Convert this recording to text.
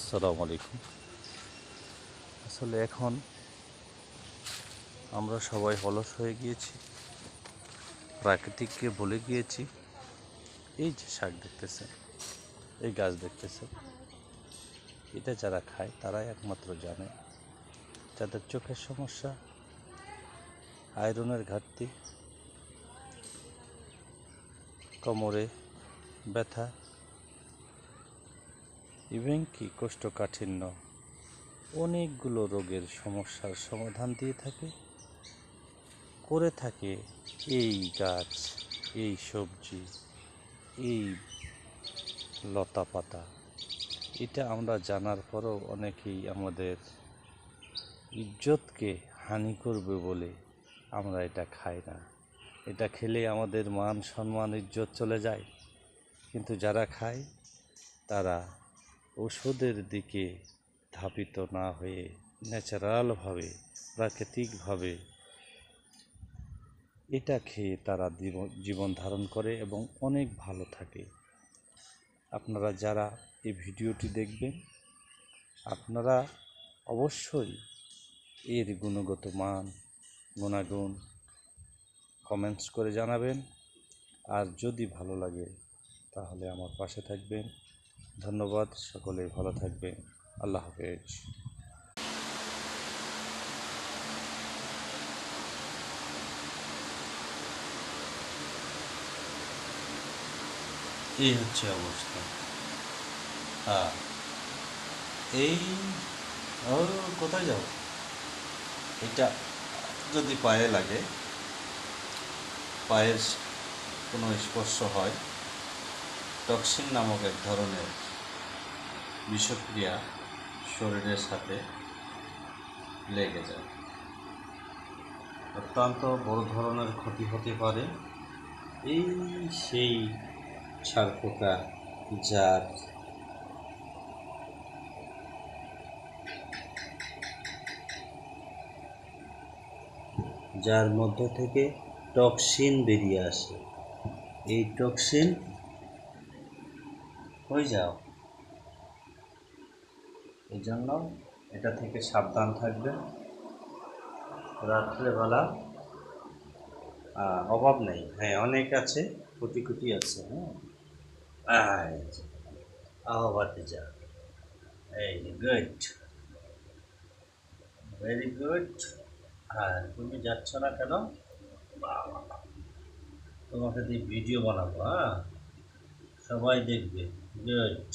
আসসালামু আলাইকুম। আসলে এখন আমরা সবাই অলস হয়ে গিয়েছি, প্রাকৃতিককে ভুলে গিয়েছি। এই যে শাক দেখতেছেন, এই গাছ দেখতেছেন, এটা যারা খায় তারাই একমাত্র জানে। যাদের চোখের সমস্যা, আয়রনের ঘাটতি, কোমরে ব্যথা, ইভেন কি কোষ্ঠকাঠিন্য, অনেকগুলো রোগের সমস্যার সমাধান দিয়ে করে থাকে এই গাছ, এই সবজি, এই লতা পাতা। এটা আমরা জানার পরও অনেকেই আমাদের ইজ্জতকে হানি করবে বলে আমরা এটা খাই না। এটা খেলে আমাদের মান সম্মান ইজ্জত চলে যায়। কিন্তু যারা খায় তারা ওষুধের দিকে ধাবিত না হয়ে ন্যাচারালভাবে, প্রাকৃতিকভাবে এটা খেয়ে তারা জীবন ধারণ করে এবং অনেক ভালো থাকে। আপনারা যারা এই ভিডিওটি দেখবেন, আপনারা অবশ্যই এর গুণগত মান, গুণাগুণ কমেন্টস করে জানাবেন। আর যদি ভালো লাগে তাহলে আমার পাশে থাকবেন। ধন্যবাদ, সকলে ভালো থাকবেন। আল্লাহ হাফেজ। এই হচ্ছে অবস্থা। হ্যাঁ, এই ও কোথায় যাও? এটা যদি পায়ে লাগে, পায়ের কোনো স্পর্শ হয়, টক্সিন নামক এক ধরনের বিষক্রিয়া শরীরের সাথে লেগে যায়। অত্যন্ত বড় ধরনের ক্ষতি হতে পারে। এই সেই ছারপোকা, যার যার মধ্য থেকে টক্সিন বেরিয়ে আসে। এই টক্সিন হয়ে যাও, এই জন্য এটা থেকে সাবধান থাকবে। রাত্রেবেলা অভাব নেই, হ্যাঁ অনেক আছে, কোটি কোটি আছে। হ্যাঁ, আহ্বাতে যা, এই গুড, ভেরি গুড। হ্যাঁ, তুমি যাচ্ছ না কেন? বাবা, তোমাকে দিয়ে ভিডিও বানাবো, হ্যাঁ, সবাই দেখবে। গুড।